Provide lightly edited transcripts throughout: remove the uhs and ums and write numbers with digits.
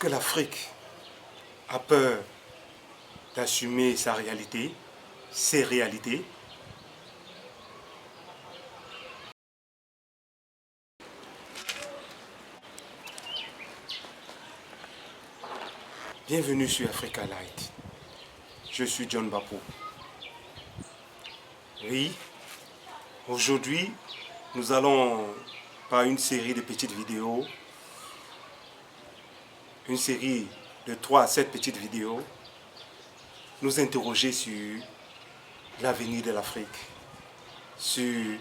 que l'Afrique a peur d'assumer sa réalité, ses réalités? Bienvenue sur Africa Light. Je suis John Bapou. Oui, aujourd'hui, nous allons, par une série de petites vidéos, une série de 3 à 7 petites vidéos, nous interroger sur l'avenir de l'Afrique, sur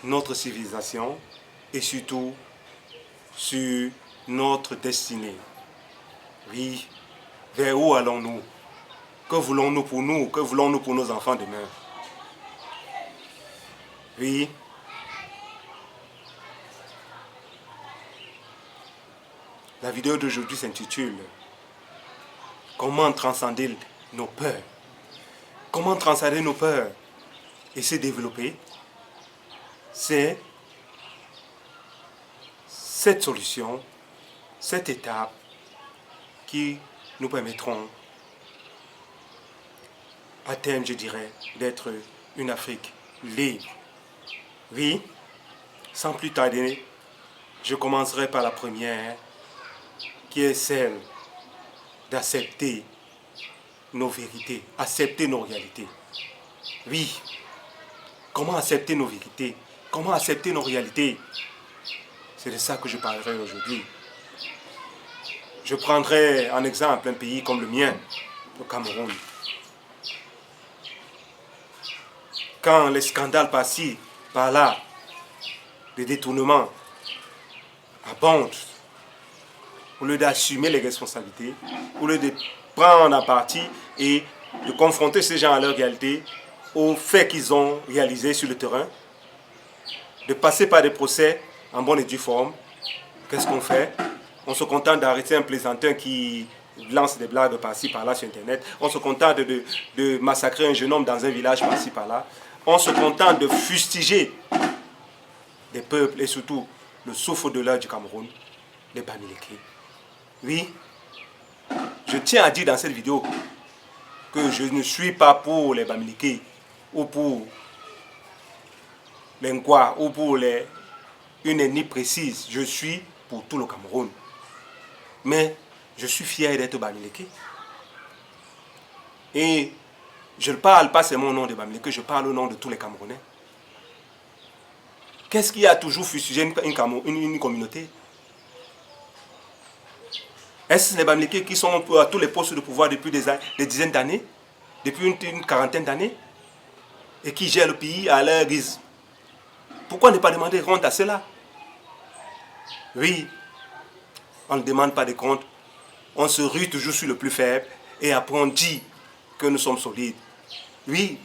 notre civilisation et surtout sur notre destinée. Oui, vers où allons-nous? Que voulons-nous pour nous? Que voulons-nous pour nos enfants demain? Oui. La vidéo d'aujourd'hui s'intitule « Comment transcender nos peurs ?» Comment transcender nos peurs et se développer? C'est cette solution, cette étape qui nous permettront à terme, je dirais, d'être une Afrique libre. Oui, sans plus tarder, je commencerai par la première, qui est celle d'accepter nos vérités, accepter nos réalités. Oui, comment accepter nos vérités? Comment accepter nos réalités? C'est de ça que je parlerai aujourd'hui. Je prendrai en exemple un pays comme le mien, le Cameroun. Quand les scandales par-ci, par-là, les détournements abondent, au lieu d'assumer les responsabilités, au lieu de prendre à partie et de confronter ces gens à leur réalité, aux faits qu'ils ont réalisés sur le terrain, de passer par des procès en bonne et due forme, qu'est-ce qu'on fait? On se contente d'arrêter un plaisantin qui lance des blagues par-ci, par-là sur Internet. On se contente de massacrer un jeune homme dans un village par-ci, par-là. On se contente de fustiger des peuples et surtout le souffle de l'heure du Cameroun, les Bamileke. Oui, je tiens à dire dans cette vidéo que je ne suis pas pour les Bamileke ou pour les Nkwa ou pour une ethnie précise. Je suis pour tout le Cameroun. Mais je suis fier d'être Bamileke. Et je ne parle pas seulement au nom de Bamileke, je parle au nom de tous les Camerounais. Qu'est-ce qui a toujours fustigé une communauté? Est-ce les Bamileke qui sont à tous les postes de pouvoir depuis des dizaines d'années, depuis une quarantaine d'années, et qui gèrent le pays à leur guise? Pourquoi ne pas demander compte à cela? Oui, on ne demande pas de compte, on se rue toujours sur le plus faible, et après on dit que nous sommes solides. Oui,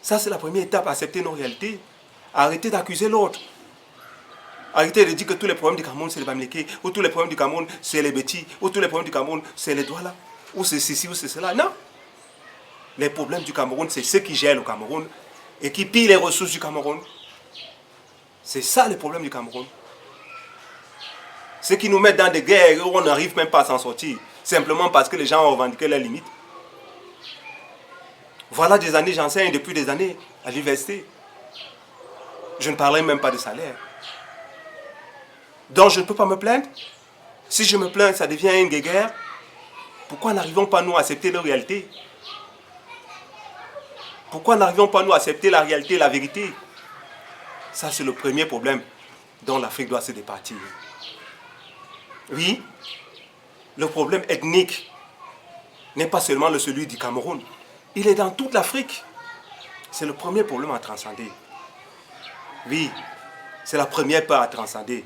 ça c'est la première étape, accepter nos réalités. Arrêtez d'accuser l'autre. Arrêtez de dire que tous les problèmes du Cameroun c'est les Bamileke, ou tous les problèmes du Cameroun c'est les Bétis, ou tous les problèmes du Cameroun c'est les Douala, ou c'est ceci, ou c'est cela. Non. Les problèmes du Cameroun c'est ceux qui gèrent le Cameroun et qui pillent les ressources du Cameroun. C'est ça le problème du Cameroun. Ceux qui nous mettent dans des guerres où on n'arrive même pas à s'en sortir, simplement parce que les gens ont revendiqué leurs limites. Voilà des années, j'enseigne depuis des années à l'université. Je ne parlerai même pas de salaire. Donc je ne peux pas me plaindre. Si je me plains, ça devient une guerre. Pourquoi n'arrivons pas nous à accepter leur réalité? Pourquoi n'arrivons pas nous à accepter la réalité, la vérité? Ça c'est le premier problème dont l'Afrique doit se départir. Oui, le problème ethnique n'est pas seulement celui du Cameroun. Il est dans toute l'Afrique. C'est le premier problème à transcender. Oui, c'est la première peur à transcender.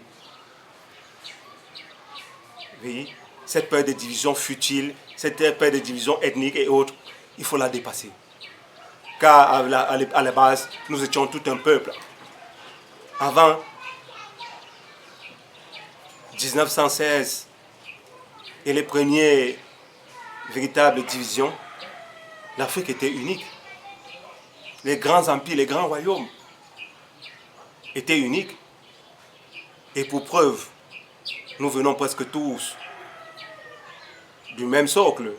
Oui, cette peur de division futile, cette peur de division ethnique et autres, il faut la dépasser. Car à la base, nous étions tout un peuple. Avant 1916 et les premières véritables divisions, l'Afrique était unique. Les grands empires, les grands royaumes étaient uniques. Et pour preuve, nous venons presque tous du même socle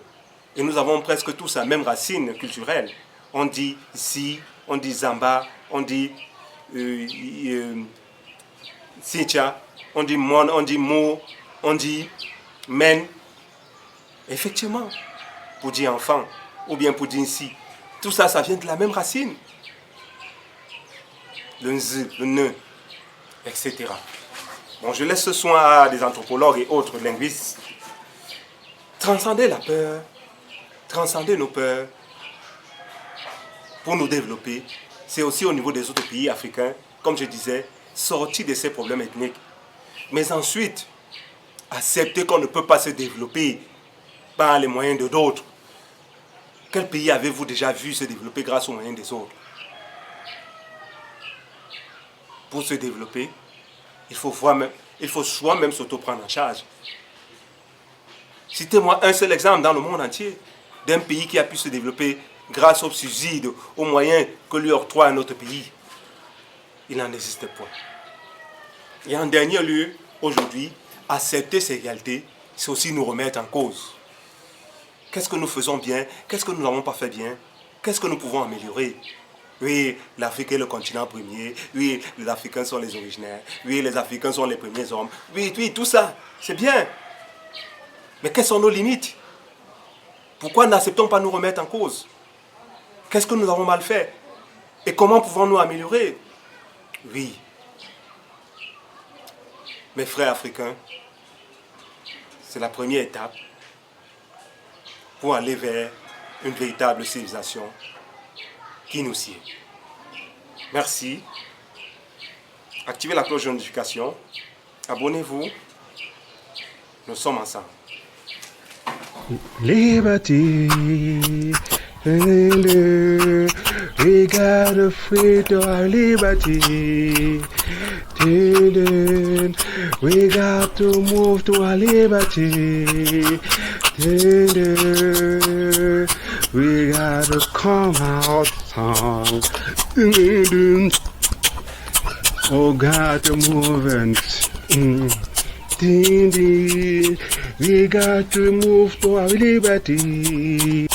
et nous avons presque tous la même racine culturelle. On dit Si, on dit Zamba, on dit Sintia, on dit Mon, on dit Mo, on dit Men. Effectivement, pour dire enfant ou bien pour dire Si, tout ça, ça vient de la même racine. Le Z, le Ne, etc. Bon, je laisse ce soin à des anthropologues et autres linguistes. Transcender la peur, transcender nos peurs, pour nous développer, c'est aussi au niveau des autres pays africains, comme je disais, sortir de ces problèmes ethniques. Mais ensuite, accepter qu'on ne peut pas se développer par les moyens de d'autres. Quel pays avez-vous déjà vu se développer grâce aux moyens des autres? Pour se développer, il faut soi-même s'auto-prendre en charge. Citez-moi un seul exemple dans le monde entier d'un pays qui a pu se développer grâce aux subsides, aux moyens que lui octroie un autre pays. Il n'en existe point. Et en dernier lieu, aujourd'hui, accepter ces égalités, c'est aussi nous remettre en cause. Qu'est-ce que nous faisons bien? Qu'est-ce que nous n'avons pas fait bien? Qu'est-ce que nous pouvons améliorer? Oui, l'Afrique est le continent premier. Oui, les Africains sont les originaires. Oui, les Africains sont les premiers hommes. Oui, tout ça, c'est bien. Mais quelles sont nos limites? Pourquoi n'acceptons pas nous remettre en cause? Qu'est-ce que nous avons mal fait? Et comment pouvons-nous améliorer? Oui. Mes frères africains, c'est la première étape pour aller vers une véritable civilisation qui nous sied. Merci. Activez la cloche de notification. Abonnez-vous. Nous sommes ensemble. Liberty, we gotta free to our liberty. We got to move to our liberty. We gotta come out strong. Oh, got to move and we got to move to our liberty.